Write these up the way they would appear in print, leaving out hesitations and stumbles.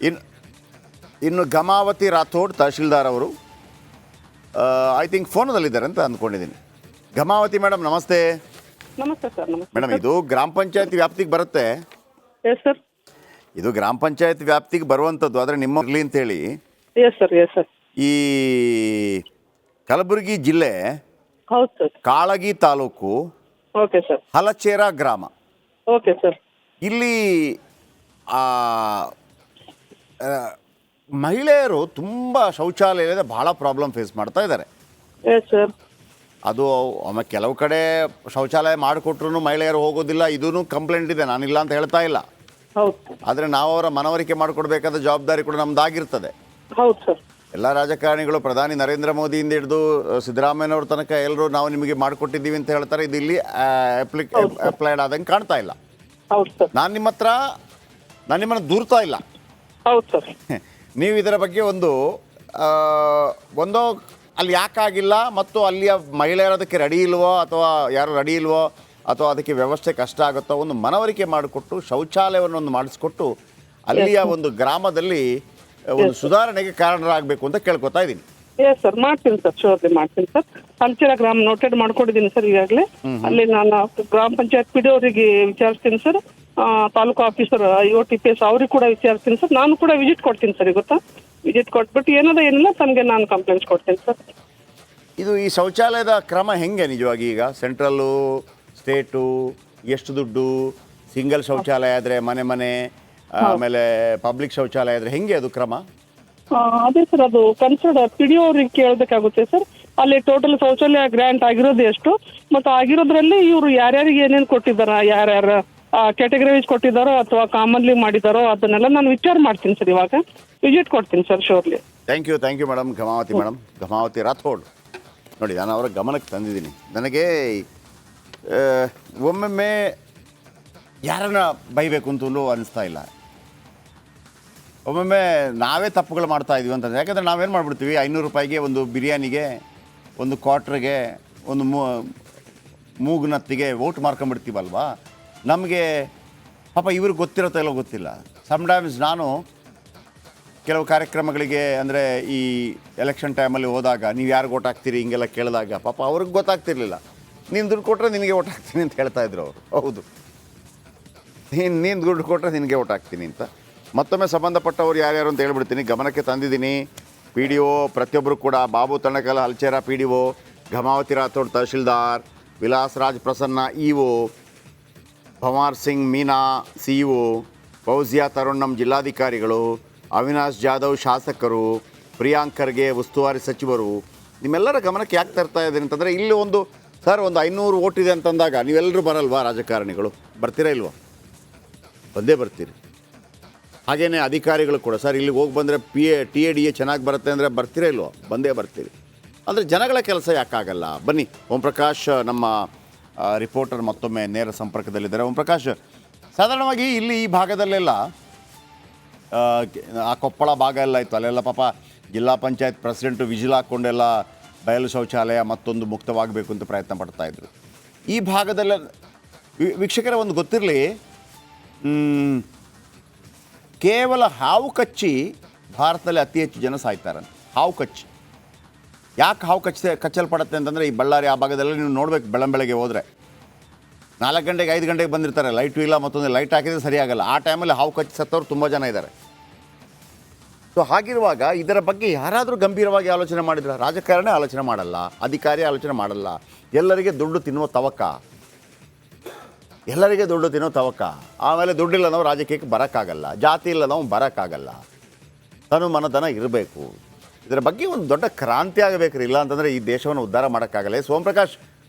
ಇನ್ನು ಇನ್ನು ಗಮಾವತಿ ರಾಥೋಡ್ ತಹಶೀಲ್ದಾರ್ ಅವರು ಐ ಥಿಂಕ್ ಫೋನಲ್ಲಿದ್ದಾರೆ ಅಂತ ಅಂದ್ಕೊಂಡಿದ್ದೀನಿ. ಗಮಾವತಿ ಮೇಡಮ್ ನಮಸ್ತೆ. ನಮಸ್ತೆ ಸರ್. ನಮಸ್ತೆ ಮೇಡಮ್, ಇದು ಗ್ರಾಮ ಪಂಚಾಯತ್ ವ್ಯಾಪ್ತಿಗೆ ಬರುತ್ತೆ. Yes sir. ಇದು ಗ್ರಾಮ ಪಂಚಾಯತ್ ವ್ಯಾಪ್ತಿಗೆ ಬರುವಂಥದ್ದು, ಆದರೆ ನಿಮ್ಮ ಇರಲಿ ಅಂತೇಳಿ ಎಸ್ ಸರ್. Yes sir. ಈ ಕಲಬುರಗಿ ಜಿಲ್ಲೆ ಹೌದು sir. Kalagi taluk okay sir. Halachera ಗ್ರಾಮ, ಓಕೆ ಸರ್. ಇಲ್ಲಿ ಮಹಿಳೆಯರು ತುಂಬ ಶೌಚಾಲಯದ ಭಾಳ ಪ್ರಾಬ್ಲಮ್ ಫೇಸ್ ಮಾಡ್ತಾ ಇದ್ದಾರೆ. Yes sir. ಅದು ಆಮೇಲೆ ಕೆಲವು ಕಡೆ ಶೌಚಾಲಯ ಮಾಡಿಕೊಟ್ರು ಮಹಿಳೆಯರು ಹೋಗೋದಿಲ್ಲ, ಇದೂ ಕಂಪ್ಲೇಂಟ್ ಇದೆ, ನಾನಿಲ್ಲ ಅಂತ ಹೇಳ್ತಾ ಇಲ್ಲ. ಹೌದು. ಆದರೆ ನಾವು ಅವರ ಮನವರಿಕೆ ಮಾಡಿಕೊಡ್ಬೇಕಾದ ಜವಾಬ್ದಾರಿ ಕೂಡ ನಮ್ಮದಾಗಿರ್ತದೆ. ಹೌದು ಸರ್. ಎಲ್ಲ ರಾಜಕಾರಣಿಗಳು, ಪ್ರಧಾನಿ ನರೇಂದ್ರ ಮೋದಿಯಿಂದ ಹಿಡಿದು ಸಿದ್ದರಾಮಯ್ಯನವ್ರ ತನಕ ಎಲ್ಲರೂ ನಾವು ನಿಮಗೆ ಮಾಡಿಕೊಟ್ಟಿದ್ದೀವಿ ಅಂತ ಹೇಳ್ತಾರೆ. ಇದು ಇಲ್ಲಿ ಅಪ್ಲೈಡ್ ಆದಂಗೆ ಕಾಣ್ತಾ ಇಲ್ಲ. ಹೌದು ಸರ್. ನಾನು ನಿಮ್ಮನ್ನು ದೂರ್ತಾ ಇಲ್ಲ. ಹೌದು ಸರ್. ನೀವು ಇದರ ಬಗ್ಗೆ ಒಂದೋ ಅಲ್ಲಿ ಯಾಕಾಗಿಲ್ಲ ಮತ್ತು ಅಲ್ಲಿಯ ಮಹಿಳೆಯರು ಅದಕ್ಕೆ ರೆಡಿ ಇಲ್ವೋ ಅಥವಾ ಯಾರು ರೆಡಿ ಇಲ್ವೋ ಅಥವಾ ಅದಕ್ಕೆ ವ್ಯವಸ್ಥೆ ಕಷ್ಟ ಆಗುತ್ತೋ ಒಂದು ಮನವರಿಕೆ ಮಾಡಿಕೊಟ್ಟು ಶೌಚಾಲಯವನ್ನು ಒಂದು ಮಾಡಿಸ್ಕೊಟ್ಟು ಅಲ್ಲಿಯ ಒಂದು ಗ್ರಾಮದಲ್ಲಿ ಒಂದು ಸುಧಾರಣೆಗೆ ಕಾರಣರಾಗಬೇಕು ಅಂತ ಕೇಳ್ಕೊತಾ ಇದ್ದೀನಿ. ಎಸ್ ಸರ್, ಮಾಡ್ತೀನಿ ಸರ್, ಶೋರ್ಲಿ ಮಾಡ್ತೀನಿ ಸರ್. ಹಲಚೇರಾ ಗ್ರಾಮ ನೋಟೆಡ್ ಮಾಡ್ಕೊಂಡಿದ್ದೀನಿ ಸರ್. ಈಗಾಗಲೇ ಅಲ್ಲಿ ನಾನು ಗ್ರಾಮ ಪಂಚಾಯತ್ ಪಿ ಡಿ ಅವರಿಗೆ ವಿಚಾರಿಸ್ತೀನಿ ಸರ್. ತಾಲೂಕು ಆಫೀಸರ್ IOTPS ಅವ್ರಿಗೆ ಕೂಡ ವಿಚಾರಿಸ್ತೀನಿ ಸರ್. ನಾನು ಕೂಡ ವಿಸಿಟ್ ಕೊಡ್ತೀನಿ ಸರ್. ಗೊತ್ತಾ, ವಿಸಿಟ್ ಕೊಟ್ಬಿಟ್ಟು ಏನಿಲ್ಲ ತನಗೆ ನಾನು ಕಂಪ್ಲೇಂಟ್ಸ್ ಕೊಡ್ತೀನಿ ಸರ್. ಇದು ಈ ಶೌಚಾಲಯದ ಕ್ರಮ ಹೆಂಗೆ ನಿಜವಾಗಿ? ಈಗ ಸೆಂಟ್ರಲ್ಲು, ಸ್ಟೇಟು, ಎಷ್ಟು ದುಡ್ಡು? ಸಿಂಗಲ್ ಶೌಚಾಲಯ ಆದರೆ ಮನೆ, ಆಮೇಲೆ ಪಬ್ಲಿಕ್ ಶೌಚಾಲಯ ಆದರೆ ಹೆಂಗೆ ಅದು ಕ್ರಮ? ಅದೇ ಸರ್, ಅದು ಕನ್ಸರ್ಡ್ ಪಿ ಡಿ ಅವ್ರಿಗೆ ಕೇಳಬೇಕಾಗುತ್ತೆ ಸರ್. ಅಲ್ಲಿ ಟೋಟಲ್ ಶೌಚಾಲಯ ಗ್ರ್ಯಾಂಟ್ ಆಗಿರೋದು ಎಷ್ಟು, ಮತ್ತು ಆಗಿರೋದ್ರಲ್ಲಿ ಇವರು ಯಾರ್ಯಾರಿಗೆ ಏನೇನು ಕೊಟ್ಟಿದ್ದಾರ, ಯಾರ್ಯಾರು ಕ್ಯಾಟಗರೈಸ್ ಕೊಟ್ಟಿದ್ದಾರೋ ಅಥವಾ ಕಾಮನ್ಲಿ ಮಾಡಿದ್ದಾರೋ ಅದನ್ನೆಲ್ಲ ನಾನು ವಿಚಾರ ಮಾಡ್ತೀನಿ ಸರ್. ಇವಾಗ ವಿಸಿಟ್ ಕೊಡ್ತೀನಿ sir, surely. Thank you madam. Gamavati Rathod ನೋಡಿ, ನಾನು ಅವರ ಗಮನಕ್ಕೆ ತಂದಿದ್ದೀನಿ. ನನಗೆ ಒಮ್ಮೊಮ್ಮೆ ಯಾರನ್ನ ಬೈಬೇಕು ಅಂತಲೂ ಅನಿಸ್ತಾ ಇಲ್ಲ. ಒಮ್ಮೊಮ್ಮೆ ನಾವೇ ತಪ್ಪುಗಳು ಮಾಡ್ತಾ ಇದೀವಿ ಅಂತಂದರೆ, ಯಾಕಂದರೆ ನಾವೇನು ಮಾಡಿಬಿಡ್ತೀವಿ, 500 ರೂಪಾಯಿಗೆ ಒಂದು ಬಿರಿಯಾನಿಗೆ, ಒಂದು ಕ್ವಾರ್ಟ್ರಿಗೆ, ಒಂದು ಮೂಗ್ನತ್ತಿಗೆ ವೋಟ್ ಮಾರ್ಕೊಂಬಿಡ್ತೀವಲ್ವಾ. ನಮಗೆ ಪಾಪ ಇವ್ರಿಗೆ ಗೊತ್ತಿರುತ್ತೋ ಇಲ್ಲೋ ಗೊತ್ತಿಲ್ಲ. ಸಮ್ಟೈಮ್ಸ್ ನಾನು ಕೆಲವು ಕಾರ್ಯಕ್ರಮಗಳಿಗೆ, ಅಂದರೆ ಈ ಎಲೆಕ್ಷನ್ ಟೈಮಲ್ಲಿ ಹೋದಾಗ ನೀವು ಯಾರಿಗೆ ಓಟ್ ಹಾಕ್ತೀರಿ ಹಿಂಗೆಲ್ಲ ಕೇಳಿದಾಗ ಪಾಪ ಅವ್ರಿಗೆ ಗೊತ್ತಾಗ್ತಿರ್ಲಿಲ್ಲ. ನೀನು ದುಡ್ಡು ಕೊಟ್ಟರೆ ನಿನಗೆ ಓಟ್ ಹಾಕ್ತೀನಿ ಅಂತ ಹೇಳ್ತಾಯಿದ್ರು ಅವರು. ಹೌದು, ನೀನು ದುಡ್ಡು ಕೊಟ್ಟರೆ ನಿನಗೆ ಓಟ್ ಹಾಕ್ತೀನಿ ಅಂತ. ಮತ್ತೊಮ್ಮೆ ಸಂಬಂಧಪಟ್ಟವ್ರು ಯಾರ್ಯಾರು ಅಂತ ಹೇಳ್ಬಿಡ್ತೀನಿ, ಗಮನಕ್ಕೆ ತಂದಿದ್ದೀನಿ. ಪಿ ಡಿ ಒ ಪ್ರತಿಯೊಬ್ಬರು ಕೂಡ, Babu Tannakal Halachera P D O, Gamavati Rathod tahsildar, Vilas Raj Prasanna EO, Bhawar Singh Meena CEO, Fauziya Tarun ನಮ್ಮ ಜಿಲ್ಲಾಧಿಕಾರಿಗಳು, ಅವಿನಾಶ್ ಜಾಧವ್ ಶಾಸಕರು, ಪ್ರಿಯಾಂಕ್ ಖರ್ಗೆ ಉಸ್ತುವಾರಿ ಸಚಿವರು, ನಿಮ್ಮೆಲ್ಲರ ಗಮನಕ್ಕೆ ಯಾಕೆ ತರ್ತಾ ಇದ್ದೀನಿ ಅಂತಂದರೆ, ಇಲ್ಲಿ ಒಂದು 500 ಓಟ್ ಇದೆ ಅಂತಂದಾಗ ನೀವೆಲ್ಲರೂ ಬರಲ್ವಾ ರಾಜಕಾರಣಿಗಳು? ಬರ್ತೀರಾ ಇಲ್ವಾ? ಬಂದೇ ಬರ್ತೀರಿ. ಹಾಗೆಯೇ ಅಧಿಕಾರಿಗಳು ಕೂಡ, ಸರ್ ಇಲ್ಲಿಗೆ ಹೋಗಿ ಬಂದರೆ TADA ಚೆನ್ನಾಗಿ ಬರುತ್ತೆ ಅಂದರೆ ಬರ್ತೀರಾ ಇಲ್ವೋ? ಬಂದೇ ಬರ್ತೀರಿ. ಅಂದರೆ ಜನಗಳ ಕೆಲಸ ಯಾಕಾಗಲ್ಲ? ಬನ್ನಿ, ಓಂ ಪ್ರಕಾಶ್ ನಮ್ಮ ರಿಪೋರ್ಟರ್ ಮತ್ತೊಮ್ಮೆ ನೇರ ಸಂಪರ್ಕದಲ್ಲಿದ್ದಾರೆ. ಓಂ ಪ್ರಕಾಶ್, ಸಾಧಾರಣವಾಗಿ ಇಲ್ಲಿ ಈ ಭಾಗದಲ್ಲೆಲ್ಲ ಆ ಕೊಪ್ಪಳ ಭಾಗ ಎಲ್ಲ ಇತ್ತು, ಅಲ್ಲೆಲ್ಲ ಪಾಪ ಜಿಲ್ಲಾ ಪಂಚಾಯತ್ ಪ್ರೆಸಿಡೆಂಟು ವಿಜಿಲ್ ಹಾಕ್ಕೊಂಡೆಲ್ಲ ಬಯಲು ಶೌಚಾಲಯ ಮತ್ತೊಂದು ಮುಕ್ತವಾಗಬೇಕು ಅಂತ ಪ್ರಯತ್ನ ಪಡ್ತಾಯಿದ್ರು. ಈ ಭಾಗದಲ್ಲ ವೀಕ್ಷಕರ ಒಂದು ಗೊತ್ತಿರಲಿ, ಕೇವಲ ಹಾವು ಕಚ್ಚಿ ಭಾರತದಲ್ಲಿ ಅತಿ ಹೆಚ್ಚು ಜನ ಸಾಯ್ತಾರಂತೆ. ಹಾವು ಕಚ್ಚಿ. ಯಾಕೆ ಹಾವು ಕಚ್ಚಲ್ಪಡುತ್ತೆ ಅಂತಂದರೆ, ಈ ಬಳ್ಳಾರಿ ಆ ಭಾಗದಲ್ಲಿ ನೀವು ನೋಡಬೇಕು, ಬೆಳಂಬೆಳಗ್ಗೆ ಹೋದರೆ 4 ಗಂಟೆಗೆ 5 ಗಂಟೆಗೆ ಬಂದಿರ್ತಾರೆ, ಲೈಟು ಇಲ್ಲ, ಮತ್ತೊಂದು ಲೈಟ್ ಹಾಕಿದರೆ ಸರಿಯಾಗಲ್ಲ. ಆ ಟೈಮಲ್ಲಿ ಹಾವು ಕಚ್ಚಿ ಸತ್ತವ್ರು ತುಂಬ ಜನ ಇದ್ದಾರೆ. ಸೊ ಹಾಗಿರುವಾಗ ಇದರ ಬಗ್ಗೆ ಯಾರಾದರೂ ಗಂಭೀರವಾಗಿ ಆಲೋಚನೆ ಮಾಡಿದ್ರೆ? ರಾಜಕಾರಣಿ ಆಲೋಚನೆ ಮಾಡಲ್ಲ, ಅಧಿಕಾರಿ ಆಲೋಚನೆ ಮಾಡಲ್ಲ. ಎಲ್ಲರಿಗೆ ದುಡ್ಡು ತಿನ್ನುವ ತವಕ. ಆಮೇಲೆ ದುಡ್ಡಿಲ್ಲ ನಾವು ರಾಜಕೀಯಕ್ಕೆ ಬರೋಕ್ಕಾಗಲ್ಲ, ಜಾತಿ ಇಲ್ಲ ನಾವು ಬರೋಕ್ಕಾಗಲ್ಲ, ಮನಧನ ಇರಬೇಕು. ಇದರ ಬಗ್ಗೆ ಒಂದು ದೊಡ್ಡ ಕ್ರಾಂತಿ ಆಗಬೇಕ್ರಿ, ಇಲ್ಲ ಅಂತಂದರೆ ಈ ದೇಶವನ್ನು ಉದ್ಧಾರ ಮಾಡೋಕ್ಕಾಗಲ್ಲ. ಸೋಮಪ್ರಕಾಶ್,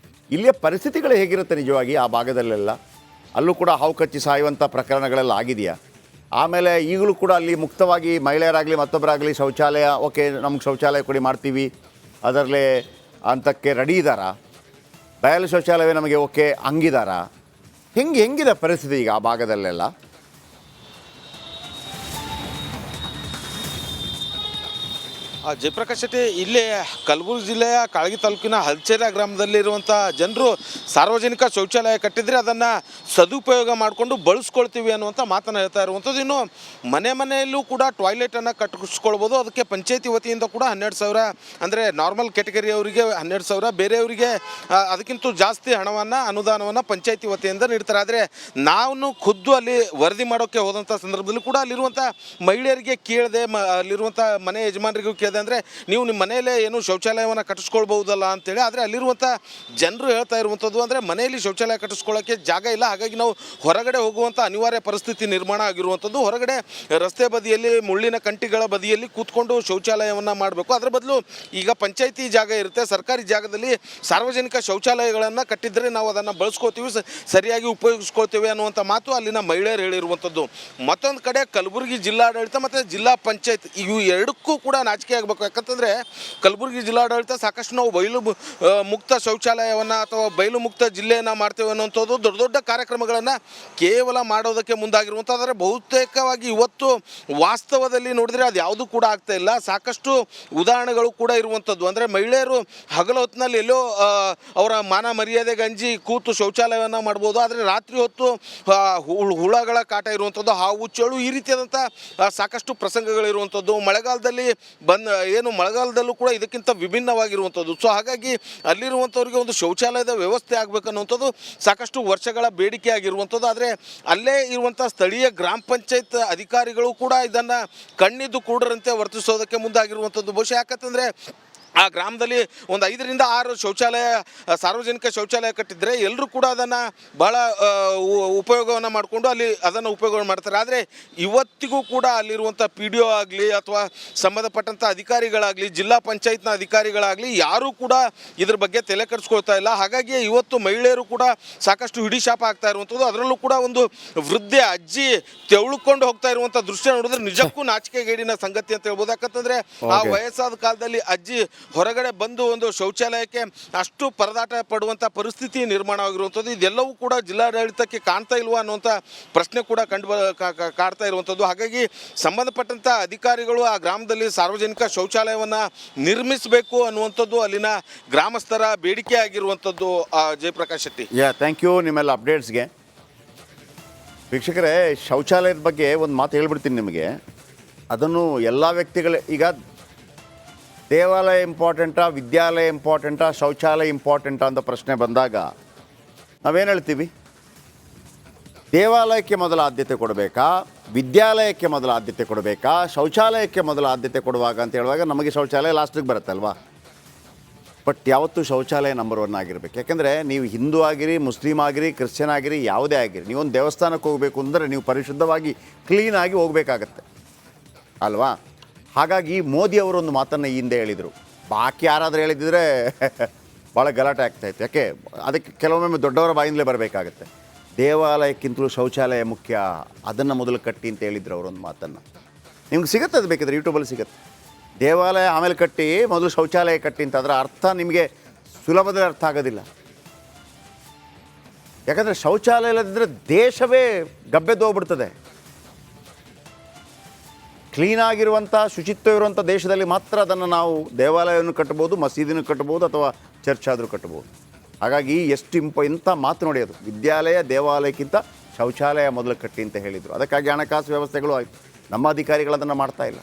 ಇಲ್ಲಿಯ ಪರಿಸ್ಥಿತಿಗಳು ಹೇಗಿರುತ್ತೆ ನಿಜವಾಗಿ ಆ ಭಾಗದಲ್ಲೆಲ್ಲ? ಅಲ್ಲೂ ಕೂಡ ಹಾವು ಕಚ್ಚಿ ಸಾಯುವಂಥ ಪ್ರಕರಣಗಳೆಲ್ಲ ಆಗಿದೆಯಾ? ಆಮೇಲೆ ಈಗಲೂ ಕೂಡ ಅಲ್ಲಿ ಮುಕ್ತವಾಗಿ ಮಹಿಳೆಯರಾಗಲಿ ಮತ್ತೊಬ್ಬರಾಗಲಿ ಶೌಚಾಲಯ, ಓಕೆ ನಮ್ಗೆ ಶೌಚಾಲಯ ಕೊಡಿ ಮಾಡ್ತೀವಿ, ಅದರಲ್ಲೇ ಅಂತಕ್ಕೆ ರೆಡಿ ಇದ್ದಾರಾ? ಬಯಲು ಶೌಚಾಲಯವೇ ನಮಗೆ ಓಕೆ ಹಂಗಿದಾರಾ? ಹೆಂಗಿದೆ ಪರಿಸ್ಥಿತಿ ಈಗ ಆ ಭಾಗದಲ್ಲೆಲ್ಲ? ಜಯಪ್ರಕಾಶ್ ಶೆಟ್ಟಿ, ಇಲ್ಲಿ ಕಲಬುರಗಿ ಜಿಲ್ಲೆಯ ಕಾಳಗಿ ತಾಲೂಕಿನ ಹಲ್ಚೇರ ಗ್ರಾಮದಲ್ಲಿರುವಂಥ ಜನರು ಸಾರ್ವಜನಿಕ ಶೌಚಾಲಯ ಕಟ್ಟಿದರೆ ಅದನ್ನು ಸದುಪಯೋಗ ಮಾಡಿಕೊಂಡು ಬಳಸ್ಕೊಳ್ತೀವಿ ಅನ್ನುವಂಥ ಮಾತನ್ನು ಹೇಳ್ತಾ ಇರುವಂಥದ್ದು. ಇನ್ನು ಮನೆಯಲ್ಲೂ ಕೂಡ ಟಾಯ್ಲೆಟನ್ನು ಕಟ್ಟಿಸ್ಕೊಳ್ಬೋದು. ಅದಕ್ಕೆ ಪಂಚಾಯತಿ ವತಿಯಿಂದ ಕೂಡ 12,000, ಅಂದರೆ ನಾರ್ಮಲ್ ಕ್ಯಾಟಗರಿ ಅವರಿಗೆ 12,000, ಬೇರೆಯವರಿಗೆ ಅದಕ್ಕಿಂತ ಜಾಸ್ತಿ ಹಣವನ್ನು ಅನುದಾನವನ್ನು ಪಂಚಾಯತಿ ವತಿಯಿಂದ ನೀಡ್ತಾರೆ. ಆದರೆ ನಾವು ಖುದ್ದು ಅಲ್ಲಿ ವರದಿ ಮಾಡೋಕ್ಕೆ ಹೋದಂಥ ಸಂದರ್ಭದಲ್ಲಿ ಕೂಡ ಅಲ್ಲಿರುವಂಥ ಮಹಿಳೆಯರಿಗೆ ಕೇಳಿದೆ, ಅಲ್ಲಿರುವಂಥ ಮನೆ ಯಜಮಾನರಿಗೂ ಕೇಳಿದೆ, ಅಂದರೆ ನೀವು ನಿಮ್ಮ ಮನೆಯಲ್ಲೇ ಏನು ಶೌಚಾಲಯವನ್ನು ಕಟ್ಟಿಸ್ಕೊಳ್ಬಹುದಲ್ಲ ಅಂತೇಳಿ. ಆದರೆ ಅಲ್ಲಿರುವಂಥ ಜನರು ಹೇಳ್ತಾ ಇರುವಂಥದ್ದು ಅಂದರೆ ಮನೆಯಲ್ಲಿ ಶೌಚಾಲಯ ಕಟ್ಟಿಸ್ಕೊಳ್ಳೋಕ್ಕೆ ಜಾಗ ಇಲ್ಲ, ಹಾಗಾಗಿ ನಾವು ಹೊರಗಡೆ ಹೋಗುವಂಥ ಅನಿವಾರ್ಯ ಪರಿಸ್ಥಿತಿ ನಿರ್ಮಾಣ ಆಗಿರುವಂಥದ್ದು. ಹೊರಗಡೆ ರಸ್ತೆ ಬದಿಯಲ್ಲಿ ಮುಳ್ಳಿನ ಕಂಟಿಗಳ ಬದಿಯಲ್ಲಿ ಕೂತ್ಕೊಂಡು ಶೌಚಾಲಯವನ್ನು ಮಾಡಬೇಕು. ಅದರ ಬದಲು ಈಗ ಪಂಚಾಯತಿ ಜಾಗ ಇರುತ್ತೆ, ಸರ್ಕಾರಿ ಜಾಗದಲ್ಲಿ ಸಾರ್ವಜನಿಕ ಶೌಚಾಲಯಗಳನ್ನು ಕಟ್ಟಿದರೆ ನಾವು ಅದನ್ನು ಬಳಸ್ಕೋತೀವಿ, ಸರಿಯಾಗಿ ಉಪಯೋಗಿಸ್ಕೊಳ್ತೇವೆ ಅನ್ನುವಂಥ ಮಾತು ಅಲ್ಲಿನ ಮಹಿಳೆಯರು ಹೇಳಿರುವಂಥದ್ದು. ಮತ್ತೊಂದು ಕಡೆ ಕಲಬುರಗಿ ಜಿಲ್ಲಾಡಳಿತ ಮತ್ತು ಜಿಲ್ಲಾ ಪಂಚಾಯತ್ ಇವು ಎರಡಕ್ಕೂ ಕೂಡ ನಾಚಿಕೆ ಆಗಬೇಕು. ಯಾಕಂತಂದರೆ ಕಲಬುರಗಿ ಜಿಲ್ಲಾಡಳಿತ ಸಾಕಷ್ಟು ನಾವು ಬಯಲು ಮುಕ್ತ ಶೌಚಾಲಯವನ್ನು ಅಥವಾ ಬಯಲು ಮುಕ್ತ ಜಿಲ್ಲೆಯನ್ನು ಮಾಡ್ತೇವೆ ಅನ್ನೋಂಥದ್ದು ದೊಡ್ಡ ದೊಡ್ಡ ಕಾರ್ಯಕ್ರಮಗಳನ್ನು ಕೇವಲ ಮಾಡೋದಕ್ಕೆ ಮುಂದಾಗಿರುವಂಥದ್ದು. ಆದರೆ ಬಹುತೇಕವಾಗಿ ಇವತ್ತು ವಾಸ್ತವದಲ್ಲಿ ನೋಡಿದರೆ ಅದು ಯಾವುದೂ ಕೂಡ ಆಗ್ತಾ ಇಲ್ಲ. ಸಾಕಷ್ಟು ಉದಾಹರಣೆಗಳು ಕೂಡ ಇರುವಂಥದ್ದು. ಅಂದರೆ ಮಹಿಳೆಯರು ಹಗಲು ಹೊತ್ತಿನಲ್ಲಿ ಎಲ್ಲೋ ಅವರ ಮಾನ ಮರ್ಯಾದೆ ಗಂಜಿ ಕೂತು ಶೌಚಾಲಯವನ್ನು ಮಾಡ್ಬೋದು. ಆದರೆ ರಾತ್ರಿ ಹೊತ್ತು ಹುಳಗಳ ಕಾಟ ಇರುವಂಥದ್ದು, ಹಾವು ಚೇಳು ಈ ರೀತಿಯಾದಂಥ ಸಾಕಷ್ಟು ಪ್ರಸಂಗಗಳಿರುವಂಥದ್ದು. ಮಳೆಗಾಲದಲ್ಲಿ ಮಳೆಗಾಲದಲ್ಲೂ ಕೂಡ ಇದಕ್ಕಿಂತ ವಿಭಿನ್ನವಾಗಿರುವಂಥದ್ದು. ಸೊ ಹಾಗಾಗಿ ಅಲ್ಲಿರುವಂಥವ್ರಿಗೆ ಒಂದು ಶೌಚಾಲಯದ ವ್ಯವಸ್ಥೆ ಆಗಬೇಕನ್ನುವಂಥದ್ದು ಸಾಕಷ್ಟು ವರ್ಷಗಳ ಬೇಡಿಕೆ ಆಗಿರುವಂಥದ್ದು. ಆದರೆ ಅಲ್ಲೇ ಇರುವಂಥ ಸ್ಥಳೀಯ ಗ್ರಾಮ ಪಂಚಾಯತ್ ಅಧಿಕಾರಿಗಳು ಕೂಡ ಇದನ್ನು ಕಣ್ಣಿದ್ದು ಕೂಡರಂತೆ ವರ್ತಿಸೋದಕ್ಕೆ ಮುಂದಾಗಿರುವಂಥದ್ದು. ಬಹುಶಃ ಯಾಕಂತಂದರೆ ಆ ಗ್ರಾಮದಲ್ಲಿ ಒಂದು 5ರಿಂದ 6 ಶೌಚಾಲಯ, ಸಾರ್ವಜನಿಕ ಶೌಚಾಲಯ ಕಟ್ಟಿದರೆ ಎಲ್ಲರೂ ಕೂಡ ಅದನ್ನು ಭಾಳ ಉಪಯೋಗವನ್ನು ಮಾಡಿಕೊಂಡು ಅಲ್ಲಿ ಅದನ್ನು ಉಪಯೋಗ ಮಾಡ್ತಾರೆ. ಆದರೆ ಇವತ್ತಿಗೂ ಕೂಡ ಅಲ್ಲಿರುವಂಥ PDO ಆಗಲಿ ಅಥವಾ ಸಂಬಂಧಪಟ್ಟಂಥ ಅಧಿಕಾರಿಗಳಾಗಲಿ, ಜಿಲ್ಲಾ ಪಂಚಾಯತ್ನ ಅಧಿಕಾರಿಗಳಾಗಲಿ ಯಾರೂ ಕೂಡ ಇದ್ರ ಬಗ್ಗೆ ತಲೆ ಕೆಡಿಸ್ಕೊಳ್ತಾ ಇಲ್ಲ. ಹಾಗಾಗಿ ಇವತ್ತು ಮಹಿಳೆಯರು ಕೂಡ ಸಾಕಷ್ಟು ಹಿಡಿಶಾಪ ಆಗ್ತಾ ಇರುವಂಥದ್ದು. ಅದರಲ್ಲೂ ಕೂಡ ಒಂದು ವೃದ್ಧೆ ಅಜ್ಜಿ ತೆವಳುಕೊಂಡು ಹೋಗ್ತಾ ಇರುವಂಥ ದೃಶ್ಯ ನೋಡಿದ್ರೆ ನಿಜಕ್ಕೂ ನಾಚಿಕೆಗೇಡಿನ ಸಂಗತಿ ಅಂತ ಹೇಳ್ಬೋದು. ಯಾಕಂತಂದರೆ ಆ ವಯಸ್ಸಾದ ಕಾಲದಲ್ಲಿ ಅಜ್ಜಿ ಹೊರಗಡೆ ಬಂದು ಒಂದು ಶೌಚಾಲಯಕ್ಕೆ ಅಷ್ಟು ಪರದಾಟ ಪಡುವಂಥ ಪರಿಸ್ಥಿತಿ ನಿರ್ಮಾಣವಾಗಿರುವಂಥದ್ದು. ಇದೆಲ್ಲವೂ ಕೂಡ ಜಿಲ್ಲಾಡಳಿತಕ್ಕೆ ಕಾಣ್ತಾ ಇಲ್ವಾ ಅನ್ನುವಂಥ ಪ್ರಶ್ನೆ ಕೂಡ ಕಾಡ್ತಾ ಇರುವಂಥದ್ದು. ಹಾಗಾಗಿ ಸಂಬಂಧಪಟ್ಟಂಥ ಅಧಿಕಾರಿಗಳು ಆ ಗ್ರಾಮದಲ್ಲಿ ಸಾರ್ವಜನಿಕ ಶೌಚಾಲಯವನ್ನು ನಿರ್ಮಿಸಬೇಕು ಅನ್ನುವಂಥದ್ದು ಅಲ್ಲಿನ ಗ್ರಾಮಸ್ಥರ ಬೇಡಿಕೆ ಆಗಿರುವಂಥದ್ದು. ಜಯಪ್ರಕಾಶ್ ಶೆಟ್ಟಿ, ಥ್ಯಾಂಕ್ ಯು ನಿಮ್ಮೆಲ್ಲ ಅಪ್ಡೇಟ್ಸ್ಗೆ. ವೀಕ್ಷಕರೇ, ಶೌಚಾಲಯದ ಬಗ್ಗೆ ಒಂದು ಮಾತು ಹೇಳ್ಬಿಡ್ತೀನಿ ನಿಮಗೆ. ಅದನ್ನು ಎಲ್ಲ ವ್ಯಕ್ತಿಗಳೇ, ಈಗ ದೇವಾಲಯ ಇಂಪಾರ್ಟೆಂಟಾ, ವಿದ್ಯಾಲಯ ಇಂಪಾರ್ಟೆಂಟಾ, ಶೌಚಾಲಯ ಇಂಪಾರ್ಟೆಂಟಾ ಅಂತ ಪ್ರಶ್ನೆ ಬಂದಾಗ ನಾವೇನು ಹೇಳ್ತೀವಿ? ದೇವಾಲಯಕ್ಕೆ ಮೊದಲ ಆದ್ಯತೆ ಕೊಡಬೇಕಾ, ವಿದ್ಯಾಲಯಕ್ಕೆ ಮೊದಲ ಆದ್ಯತೆ ಕೊಡಬೇಕಾ, ಶೌಚಾಲಯಕ್ಕೆ ಮೊದಲ ಆದ್ಯತೆ ಕೊಡುವಾಗ ಅಂತ ಹೇಳುವಾಗ ನಮಗೆ ಶೌಚಾಲಯ ಲಾಸ್ಟಿಗೆ ಬರುತ್ತಲ್ವಾ. ಬಟ್ ಯಾವತ್ತೂ ಶೌಚಾಲಯ ನಂಬರ್ 1 ಆಗಿರಬೇಕು. ಯಾಕೆಂದರೆ ನೀವು ಹಿಂದೂ ಆಗಿರಿ, ಮುಸ್ಲಿಮ್ ಆಗಿರಿ, ಕ್ರಿಶ್ಚಿಯನ್ ಆಗಿರಿ, ಯಾವುದೇ ಆಗಿರಿ, ನೀವೊಂದು ದೇವಸ್ಥಾನಕ್ಕೆ ಹೋಗಬೇಕು ಅಂದರೆ ನೀವು ಪರಿಶುದ್ಧವಾಗಿ ಕ್ಲೀನಾಗಿ ಹೋಗಬೇಕಾಗತ್ತೆ ಅಲ್ವಾ. ಹಾಗಾಗಿ ಮೋದಿಯವರು ಒಂದು ಮಾತನ್ನು ಈ ಹಿಂದೆ ಹೇಳಿದರು. ಬಾಕಿ ಯಾರಾದರೂ ಹೇಳಿದ್ದರೆ ಭಾಳ ಗಲಾಟೆ ಆಗ್ತಾಯಿತ್ತು. ಯಾಕೆ ಅದಕ್ಕೆ ಕೆಲವೊಮ್ಮೆ ದೊಡ್ಡವರ ಬಾಯಿಂದಲೇ ಬರಬೇಕಾಗತ್ತೆ. ದೇವಾಲಯಕ್ಕಿಂತಲೂ ಶೌಚಾಲಯ ಮುಖ್ಯ, ಅದನ್ನು ಮೊದಲು ಕಟ್ಟಿ ಅಂತ ಹೇಳಿದ್ರು ಅವರೊಂದು ಮಾತನ್ನು. ನಿಮ್ಗೆ ಸಿಗುತ್ತೆ, ಅದು ಬೇಕಿದ್ರೆ ಯೂಟ್ಯೂಬಲ್ಲಿ ಸಿಗುತ್ತೆ. ದೇವಾಲಯ ಆಮೇಲೆ ಕಟ್ಟಿ, ಮೊದಲು ಶೌಚಾಲಯ ಕಟ್ಟಿ ಅಂತ. ಅದರ ಅರ್ಥ ನಿಮಗೆ ಸುಲಭದಲ್ಲಿ ಅರ್ಥ ಆಗೋದಿಲ್ಲ. ಯಾಕಂದರೆ ಶೌಚಾಲಯ ಇಲ್ಲದಿದ್ದರೆ ದೇಶವೇ ಗಬ್ಬೆದ್ದೋಗ್ಬಿಡ್ತದೆ. ಕ್ಲೀನಾಗಿರುವಂಥ, ಶುಚಿತ್ವ ಇರುವಂಥ ದೇಶದಲ್ಲಿ ಮಾತ್ರ ಅದನ್ನು ನಾವು ದೇವಾಲಯವನ್ನು ಕಟ್ಬೋದು, ಮಸೀದಿನೂ ಕಟ್ಬೋದು, ಅಥವಾ ಚರ್ಚ್ ಆದರೂ ಕಟ್ಬೋದು. ಹಾಗಾಗಿ ಎಂಥ ಮಾತು ನೋಡಿ ಅದು. ವಿದ್ಯಾಲಯ ದೇವಾಲಯಕ್ಕಿಂತ ಶೌಚಾಲಯ ಮೊದಲು ಕಟ್ಟಿ ಅಂತ ಹೇಳಿದರು. ಅದಕ್ಕಾಗಿ ಹಣಕಾಸು ವ್ಯವಸ್ಥೆಗಳು ಆಯಿತು. ನಮ್ಮ ಅಧಿಕಾರಿಗಳು ಅದನ್ನು ಮಾಡ್ತಾ ಇಲ್ಲ.